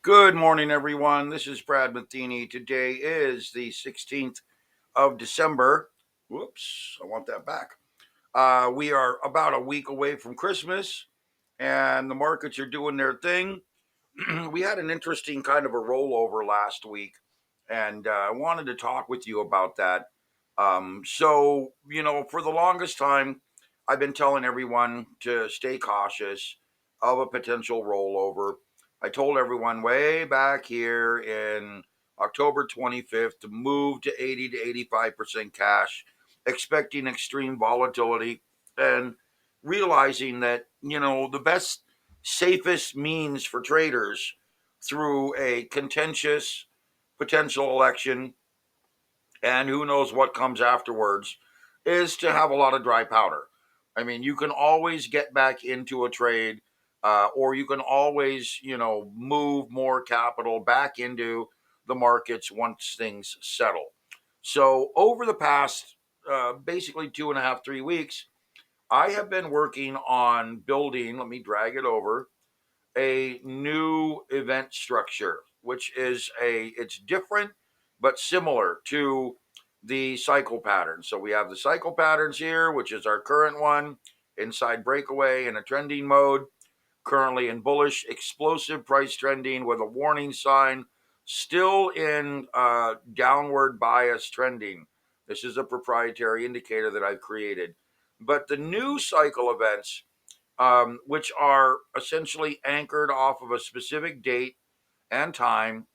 Good morning, everyone. This is Brad Matheny. Today is the 16th of December. Whoops, I want that back. We are about a week away from Christmas, and the markets are doing their thing. We had an interesting kind of a rollover last week, and I wanted to talk with you about that. For the longest time, I've been telling everyone to stay cautious of a potential rollover. I told everyone way back here in October 25th to move to 80 to 85% cash, expecting extreme volatility and realizing that, the best safest means for traders through a contentious potential election and who knows what comes afterwards is to have a lot of dry powder. I mean, you can always get back into a trade, or you can always, move more capital back into the markets once things settle. So, over the past basically 2.5, 3 weeks, I have been working on building, let me drag it over, a new event structure, which is it's different but similar to the cycle pattern. So we have the cycle patterns here, which is our current one, inside breakaway in a trending mode, currently in bullish explosive price trending with a warning sign, still in downward bias trending. This is a proprietary indicator that I've created. But the new cycle events, which are essentially anchored off of a specific date and time,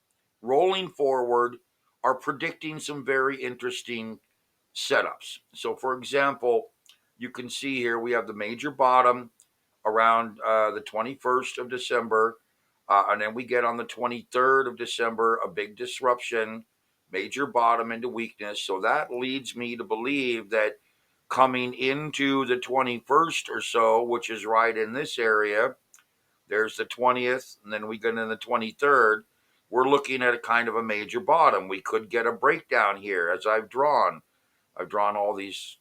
rolling forward, are predicting some very interesting setups. So, for example, you can see here we have the major bottom around the 21st of December, and then we get on the 23rd of December a big disruption, major bottom into weakness. So that leads me to believe that coming into the 21st or so, which is right in this area, there's the 20th, and then we get in the 23rd. We're looking at a kind of a major bottom. We could get a breakdown here, as I've drawn. I've drawn all these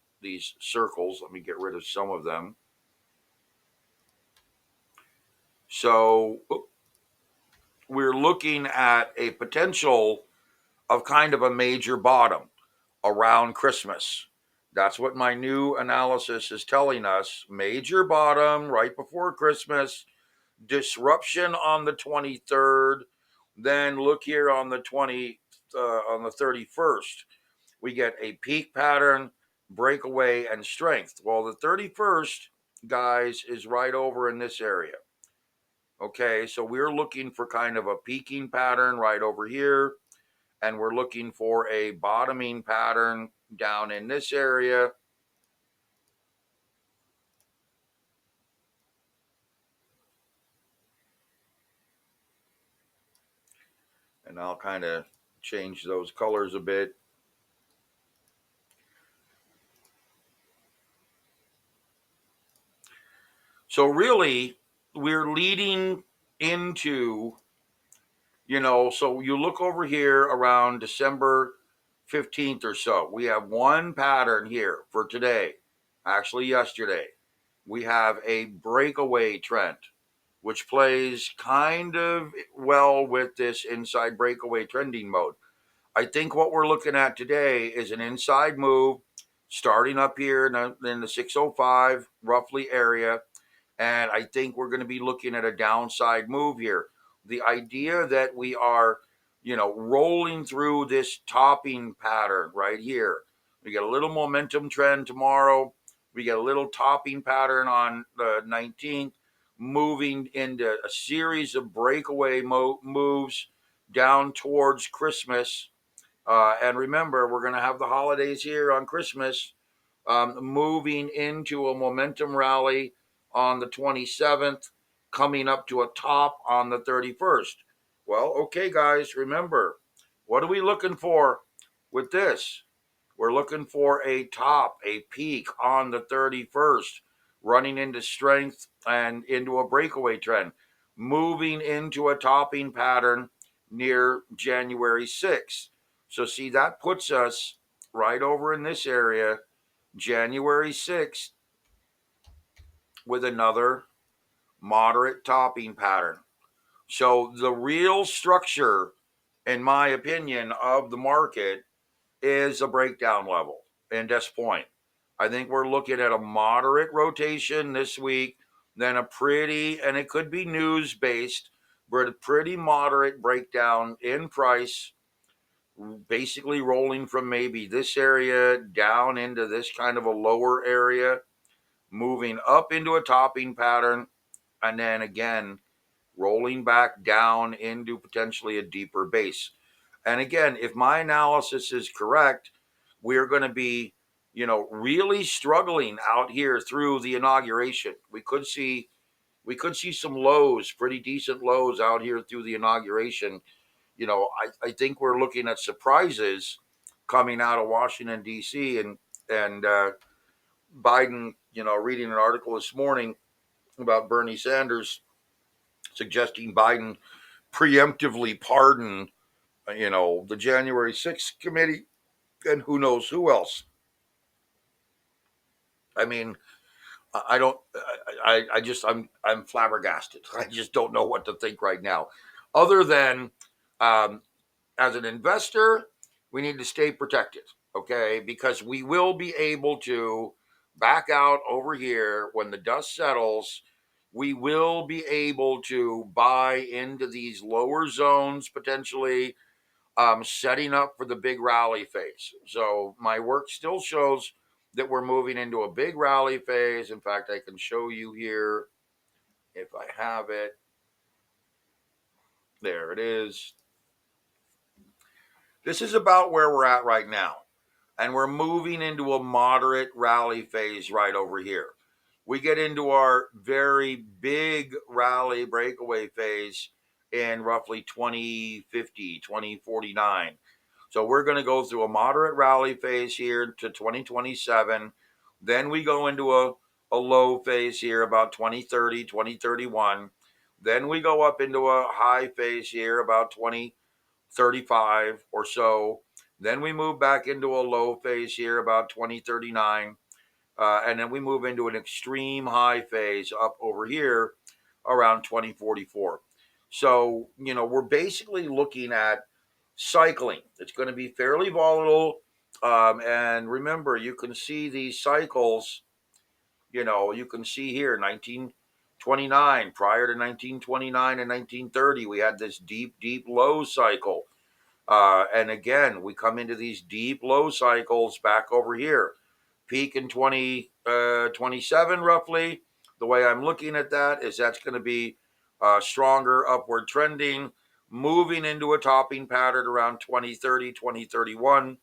circles. Let me get rid of some of them. So we're looking at a potential of kind of a major bottom around Christmas. That's what my new analysis is telling us. Major bottom right before Christmas, disruption on the 23rd. Then look here on the 31st. We get a peak pattern, breakaway, and strength. Well, the 31st, guys, is right over in this area. Okay, so we're looking for kind of a peaking pattern right over here, and we're looking for a bottoming pattern down in this area. And I'll kind of change those colors a bit. So really, we're leading into, so you look over here around December 15th or so. We have one pattern here for today, actually yesterday. We have a breakaway trend, which plays kind of well with this inside breakaway trending mode. I think what we're looking at today is an inside move starting up here in the 605 roughly area. And I think we're going to be looking at a downside move here. The idea that we are, rolling through this topping pattern right here. We get a little momentum trend tomorrow. We get a little topping pattern on the 19th, moving into a series of breakaway moves down towards Christmas. And remember, we're going to have the holidays here on Christmas, moving into a momentum rally on the 27th, coming up to a top on the 31st. Well, okay, guys, remember, what are we looking for with this? We're looking for a top, a peak on the 31st, running into strength and into a breakaway trend, moving into a topping pattern near January 6th. So, see, that puts us right over in this area, January 6th, with another moderate topping pattern. So the real structure, in my opinion, of the market is a breakdown level in this point. I think we're looking at a moderate rotation this week, then a pretty, and it could be news based, but a pretty moderate breakdown in price, basically rolling from maybe this area down into this kind of a lower area, moving up into a topping pattern, and then again rolling back down into potentially a deeper base. And again, if my analysis is correct, we're going to be, really struggling out here through the inauguration. We could see some lows, pretty decent lows out here through the inauguration. I think we're looking at surprises coming out of Washington D.C. and Biden. Reading an article this morning about Bernie Sanders suggesting Biden preemptively pardon, the January 6th committee and who knows who else. I mean, I don't, I just, I'm flabbergasted. I just don't know what to think right now, other than, um, as an investor, we need to stay protected, okay? Because we will be able to back out over here when the dust settles. We will be able to buy into these lower zones potentially, setting up for the big rally phase. So my work still shows that we're moving into a big rally phase. In fact, I can show you here if I have it. There it is. This is about where we're at right now. And we're moving into a moderate rally phase right over here. We get into our very big rally breakaway phase in roughly 2050, 2049. So we're going to go through a moderate rally phase here to 2027. Then we go into a low phase here about 2030, 2031. Then we go up into a high phase here about 2035 or so. Then we move back into a low phase here about 2039. And then we move into an extreme high phase up over here around 2044. So, we're basically looking at cycling. It's going to be fairly volatile. And remember, you can see these cycles, you can see here 1929, prior to 1929 and 1930, we had this deep, deep low cycle. And again, we come into these deep low cycles back over here. Peak in 2027, roughly. The way I'm looking at that is that's going to be stronger upward trending, moving into a topping pattern around 2030, 2031,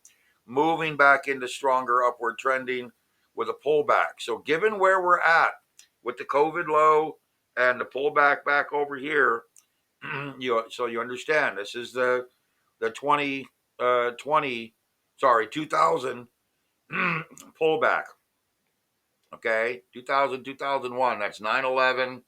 moving back into stronger upward trending with a pullback. So, given where we're at with the COVID low and the pullback back over here, so you understand this is the 2000 pullback. Okay, 2000, 2001, that's 9/11,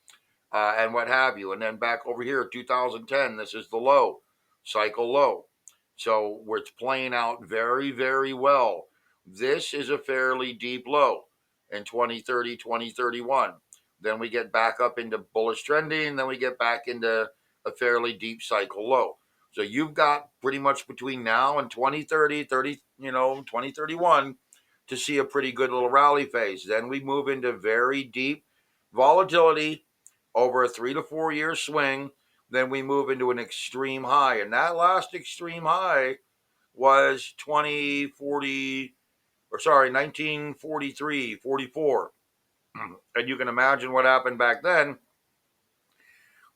and what have you. And then back over here, 2010, this is the low, cycle low. So it's playing out very, very well. This is a fairly deep low in 2030, 2031. Then we get back up into bullish trending. Then we get back into a fairly deep cycle low. So you've got pretty much between now and 2030, 2031 to see a pretty good little rally phase. Then we move into very deep volatility over a 3 to 4 year swing. Then we move into an extreme high. And that last extreme high was 1943, 44. And you can imagine what happened back then.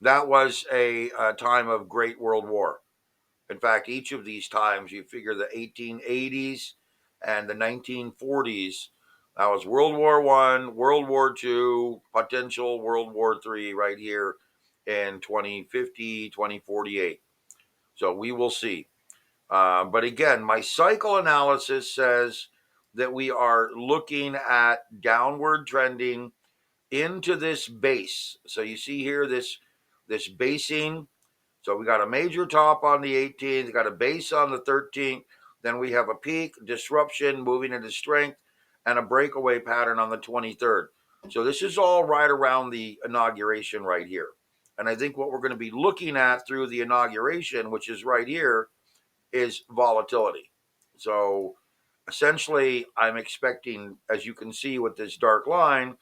That was a time of great world war. In fact, each of these times, you figure the 1880s and the 1940s, that was World War I, World War II, potential World War III right here in 2050, 2048. So we will see. But again, my cycle analysis says that we are looking at downward trending into this base. So you see here this basing. So we got a major top on the 18th, got a base on the 13th, then we have a peak, disruption, moving into strength, and a breakaway pattern on the 23rd. So this is all right around the inauguration right here. And I think what we're going to be looking at through the inauguration, which is right here, is volatility. So essentially, I'm expecting, as you can see with this dark line,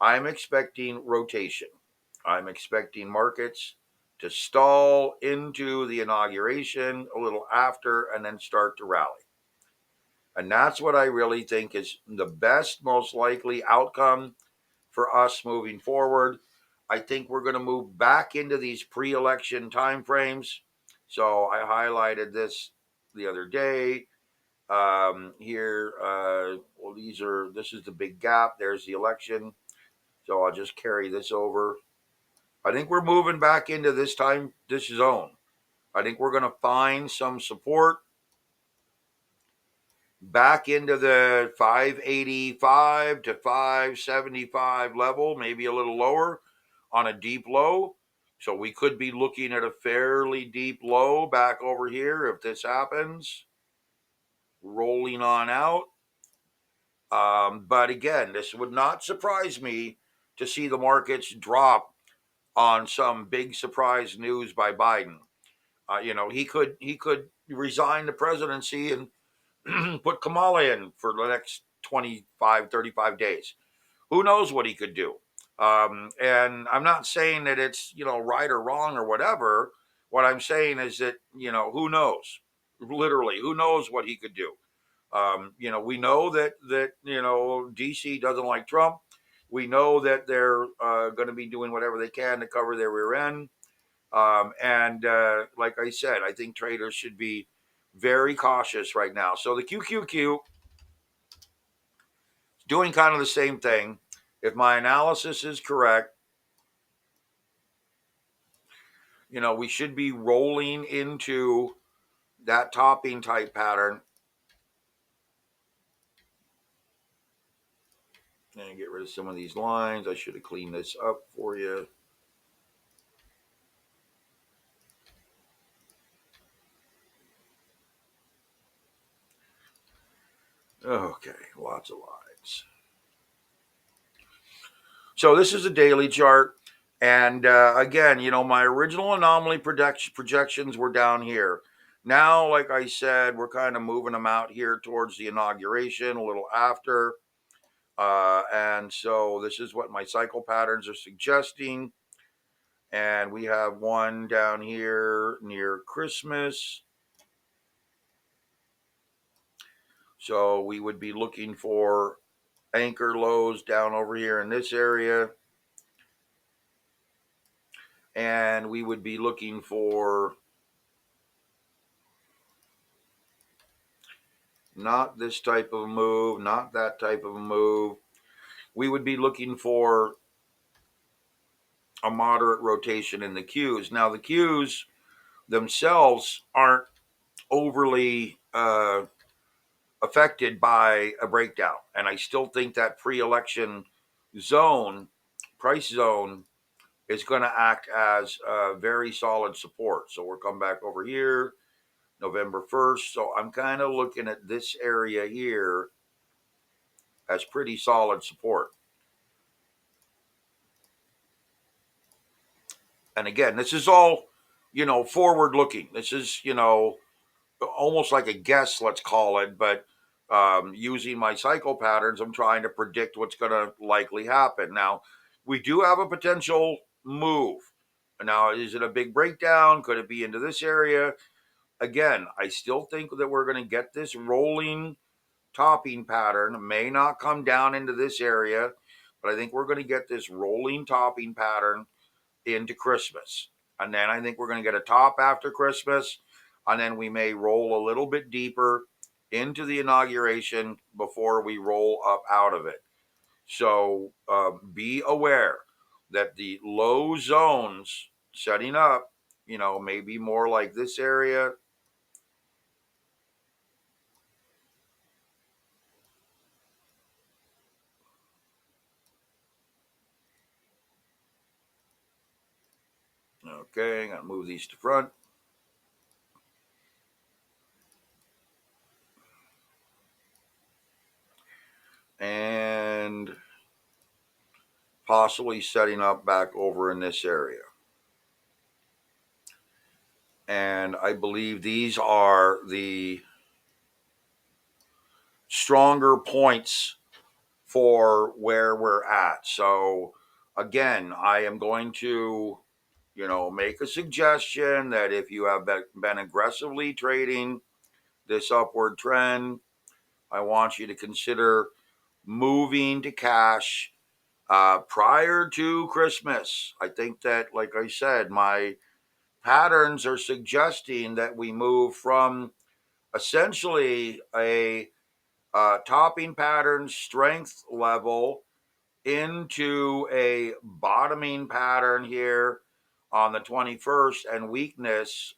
I'm expecting rotation. I'm expecting markets to stall into the inauguration a little after and then start to rally. And that's what I really think is the best, most likely outcome for us moving forward. I think we're going to move back into these pre-election timeframes. So I highlighted this the other day. Here, well, this is the big gap. There's the election. So I'll just carry this over. I think we're moving back into this zone. I think we're going to find some support back into the 585 to 575 level, maybe a little lower on a deep low. So we could be looking at a fairly deep low back over here if this happens, rolling on out. But again, this would not surprise me to see the markets drop on some big surprise news by Biden. He could resign the presidency and put Kamala in for the next 25, 35 days. Who knows what he could do? And I'm not saying that it's, right or wrong or whatever. What I'm saying is that, who knows? Literally, who knows what he could do? We know that DC doesn't like Trump. We know that they're going to be doing whatever they can to cover their rear end. And like I said, I think traders should be very cautious right now. So the QQQ is doing kind of the same thing. If my analysis is correct, we should be rolling into that topping type pattern. And get rid of some of these lines. I should have cleaned this up for you. Okay, lots of lines. So this is a daily chart. And again, my original anomaly projections were down here. Now, like I said, we're kind of moving them out here towards the inauguration, a little after. And so this is what my cycle patterns are suggesting. And we have one down here near Christmas. So we would be looking for anchor lows down over here in this area. And we would be looking for not this type of a move, not that type of a move. We would be looking for a moderate rotation in the Qs. Now, the Qs themselves aren't overly affected by a breakdown. And I still think that pre-election price zone, is going to act as a very solid support. So we'll come back over here, November 1st. So I'm kind of looking at this area here as pretty solid support. And again, this is all, forward looking. This is, almost like a guess, let's call it. But using my cycle patterns, I'm trying to predict what's going to likely happen. Now, we do have a potential move. Now, is it a big breakdown? Could it be into this area? Again, I still think that we're going to get this rolling topping pattern. It may not come down into this area, but I think we're going to get this rolling topping pattern into Christmas. And then I think we're going to get a top after Christmas. And then we may roll a little bit deeper into the inauguration before we roll up out of it. So be aware that the low zones setting up, may be more like this area. Okay, I'm going to move these to front. And possibly setting up back over in this area. And I believe these are the stronger points for where we're at. So again, I am going to, make a suggestion that if you have been aggressively trading this upward trend, I want you to consider moving to cash prior to Christmas. I think that, like I said, my patterns are suggesting that we move from essentially a topping pattern strength level into a bottoming pattern here on the 21st and weakness.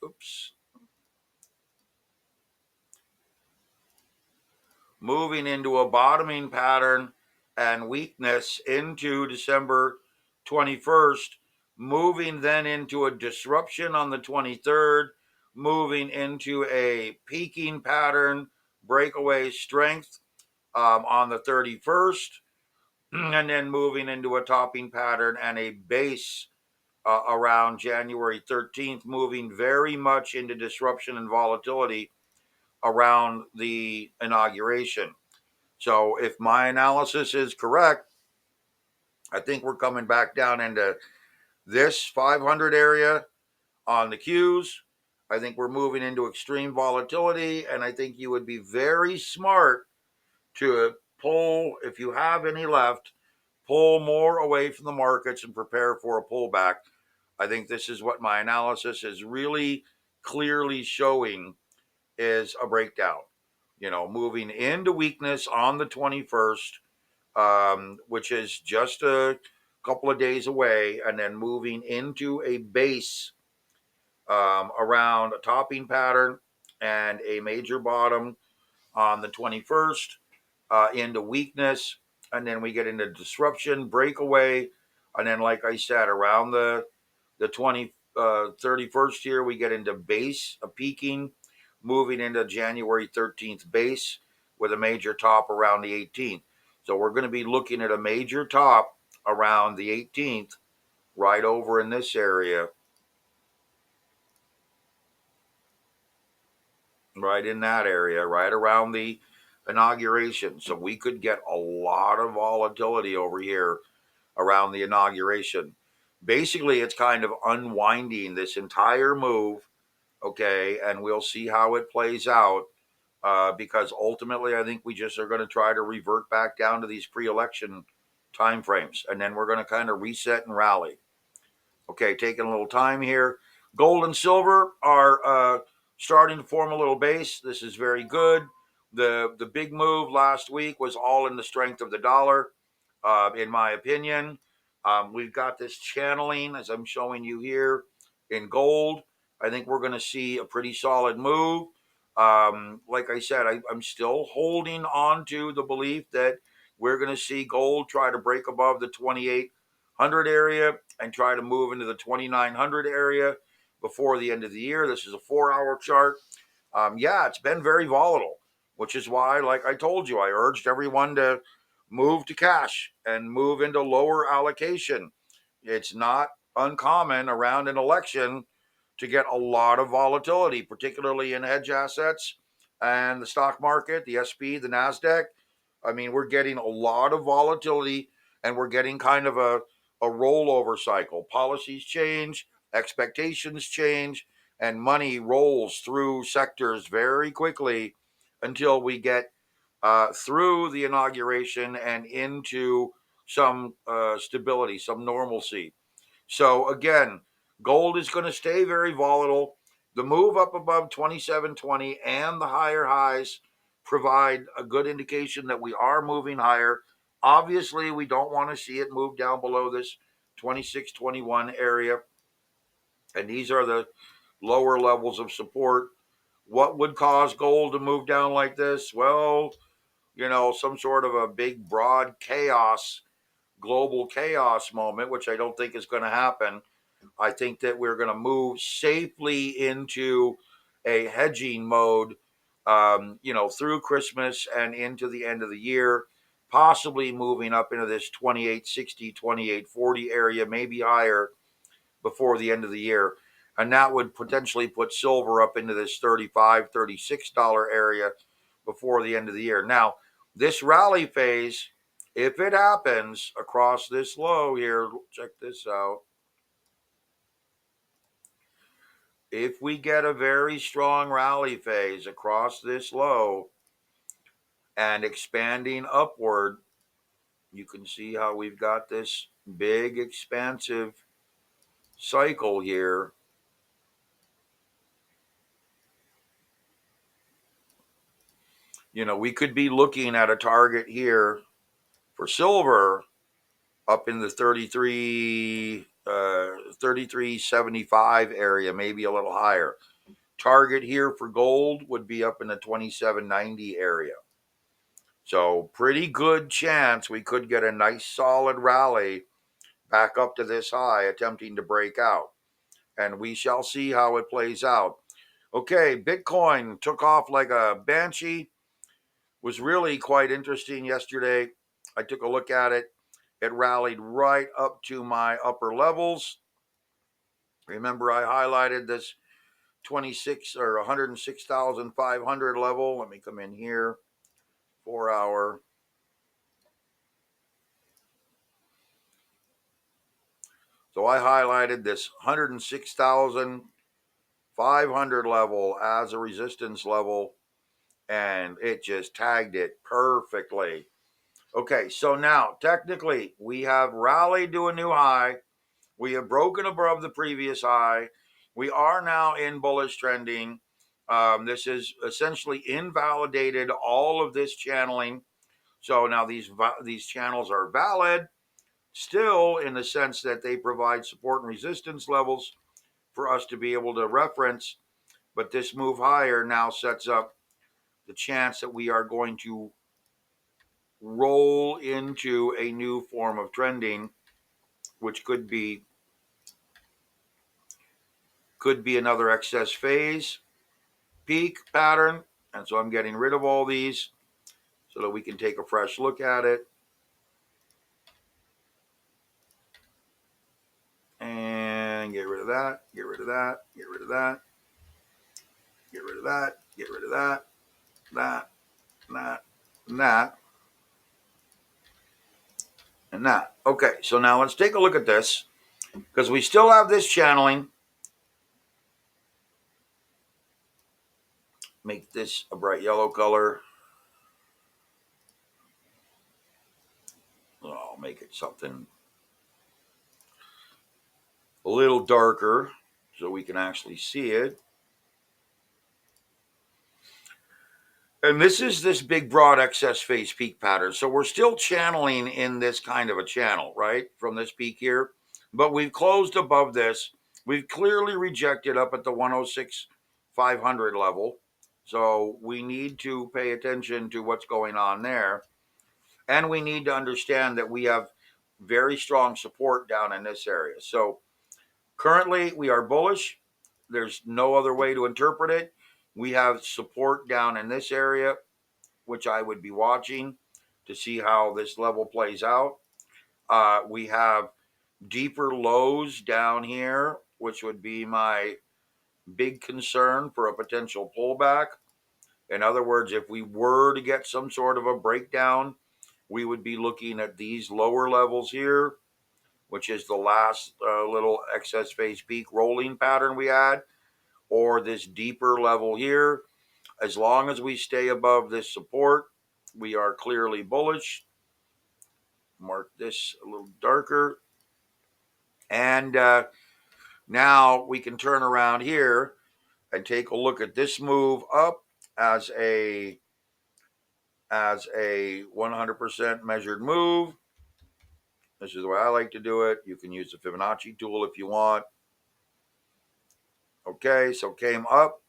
Moving into a bottoming pattern and weakness into December 21st, moving then into a disruption on the 23rd, moving into a peaking pattern, breakaway strength on the 31st, and then moving into a topping pattern and a base around January 13th, moving very much into disruption and volatility around the inauguration. So if my analysis is correct, I think we're coming back down into this 500 area on the Qs. I think we're moving into extreme volatility, and I think you would be very smart to pull, if you have any left, pull more away from the markets and prepare for a pullback. I think this is what my analysis is really clearly showing is a breakdown. Moving into weakness on the 21st, which is just a couple of days away, and then moving into a base around a topping pattern and a major bottom on the 21st into weakness, and then we get into disruption, breakaway, and then, like I said, around the 31st here, we get into base, a peaking, moving into January 13th base with a major top around the 18th. So we're going to be looking at a major top around the 18th, right over in this area, right in that area, right around the inauguration. So we could get a lot of volatility over here around the inauguration. Basically, it's kind of unwinding this entire move, okay, and we'll see how it plays out. Because ultimately, I think we just are going to try to revert back down to these pre-election timeframes, and then we're going to kind of reset and rally. Okay, taking a little time here. Gold and silver are starting to form a little base. This is very good. The big move last week was all in the strength of the dollar, in my opinion. We've got this channeling, as I'm showing you here, in gold. I think we're going to see a pretty solid move. Like I said, I'm still holding on to the belief that we're going to see gold try to break above the 2800 area and try to move into the 2900 area before the end of the year. This is a 4-hour chart. Yeah, it's been very volatile, which is why, like I told you, I urged everyone to move to cash and move into lower allocation. It's not uncommon around an election to get a lot of volatility, particularly in hedge assets and the stock market, the SP, the NASDAQ. I mean, we're getting a lot of volatility, and we're getting kind of a rollover cycle. Policies change, expectations change, and money rolls through sectors very quickly until we get through the inauguration and into some stability, some normalcy. So again, gold is going to stay very volatile. The move up above 2720 and the higher highs provide a good indication that we are moving higher. Obviously, we don't want to see it move down below this 2621 area. And these are the lower levels of support. What would cause gold to move down like this? Well, some sort of a big, broad chaos, global chaos moment, which I don't think is going to happen. I think that we're going to move safely into a hedging mode, through Christmas and into the end of the year, possibly moving up into this 2860, 2840 area, maybe higher before the end of the year. And that would potentially put silver up into this $35, $36 area before the end of the year. Now, this rally phase, if it happens across this low here, check this out. If we get a very strong rally phase across this low and expanding upward, you can see how we've got this big expansive cycle here. You know, we could be looking at a target here for silver up in the 3375 area, maybe a little higher. Target here for gold would be up in the 2790 area. So pretty good chance we could get a nice solid rally back up to this high, attempting to break out. And we shall see how it plays out. Okay, Bitcoin took off like a banshee. Was really quite interesting yesterday. I took a look at it. It rallied right up to my upper levels. Remember, I highlighted this 26 or 106,500 level. Let me come in here. 4 hour. So I highlighted this 106,500 level as a resistance level, and it just tagged it perfectly. Okay, so now technically we have rallied to a new high. We have broken above the previous high. We are now in bullish trending. This is essentially invalidated all of this channeling. So now these channels are valid, still in the sense that they provide support and resistance levels for us to be able to reference. But this move higher now sets up the chance that we are going to roll into a new form of trending, which could be another excess phase peak pattern. And so I'm getting rid of all these so that we can take a fresh look at it. And get rid of that, get rid of that, get rid of that, get rid of that, get rid of that, that, and that, and that. Okay, so now let's take a look at this, because we still have this channeling. Make this a bright yellow color. I'll make it something a little darker so we can actually see it. And this is this big broad excess phase peak pattern. So we're still channeling in this kind of a channel, right? From this peak here. But we've closed above this. We've clearly rejected up at the 106,500 level. So we need to pay attention to what's going on there. And we need to understand that we have very strong support down in this area. So currently we are bullish. There's no other way to interpret it. We have support down in this area, which I would be watching to see how this level plays out. We have deeper lows down here, which would be my big concern for a potential pullback. In other words, if we were to get some sort of a breakdown, we would be looking at these lower levels here, which is the last little excess phase peak rolling pattern we had, or this deeper level here. As long as we stay above this support, we are clearly bullish. Mark this a little darker. And now we can turn around here and take a look at this move up as a 100% measured move. This is the way I like to do it. You can use the Fibonacci tool if you want. Okay, so came up,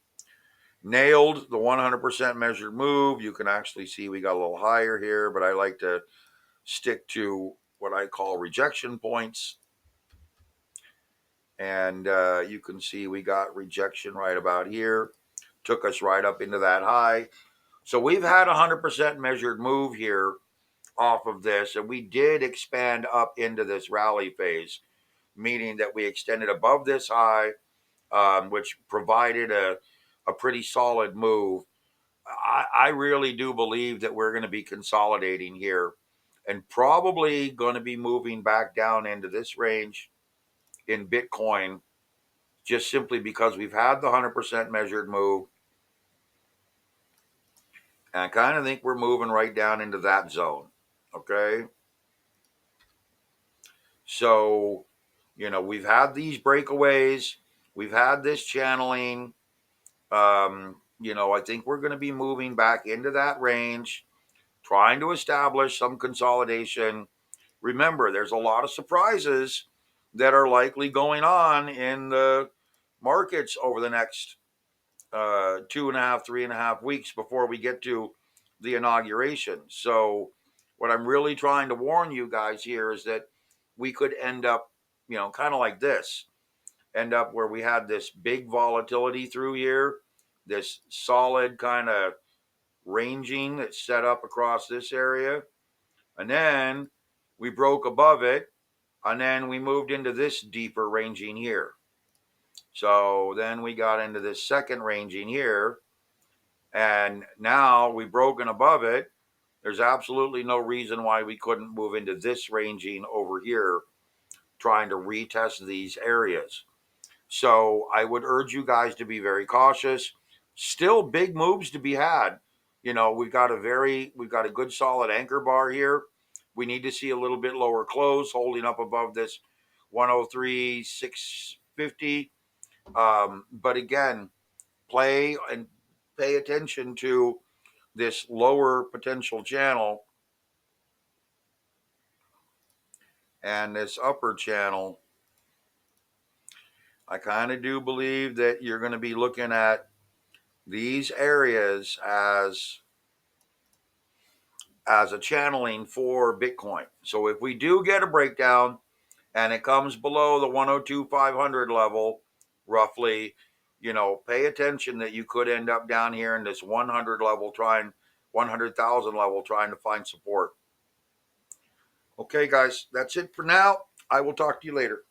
nailed the 100% measured move. You can actually see we got a little higher here, but I like to stick to what I call rejection points. And you can see we got rejection right about here. Took us right up into that high. So we've had a 100% measured move here off of this, and we did expand up into this rally phase, meaning that we extended above this high which provided a pretty solid move. I really do believe that we're going to be consolidating here and probably going to be moving back down into this range in Bitcoin, just simply because we've had the 100% measured move. And I kind of think we're moving right down into that zone. Okay. So, we've had these breakaways, we've had this channeling. I think we're going to be moving back into that range, trying to establish some consolidation. Remember, there's a lot of surprises that are likely going on in the markets over the next 2.5, 3.5 weeks before we get to the inauguration. So, what I'm really trying to warn you guys here is that we could end up, kind of like this, end up where we had this big volatility through here, this solid kind of ranging that's set up across this area. And then we broke above it, and then we moved into this deeper ranging here. So then we got into this second ranging here, and now we've broken above it. There's absolutely no reason why we couldn't move into this ranging over here, trying to retest these areas. So I would urge you guys to be very cautious. Still big moves to be had. We've got a good solid anchor bar here. We need to see a little bit lower close, holding up above this 103,650. But again, play and pay attention to this lower potential channel and this upper channel. I kind of do believe that you're going to be looking at these areas as a channeling for Bitcoin. So if we do get a breakdown and it comes below the 102,500 level, roughly, pay attention that you could end up down here in this 100 level, 100,000 level, trying to find support. Okay, guys, that's it for now. I will talk to you later.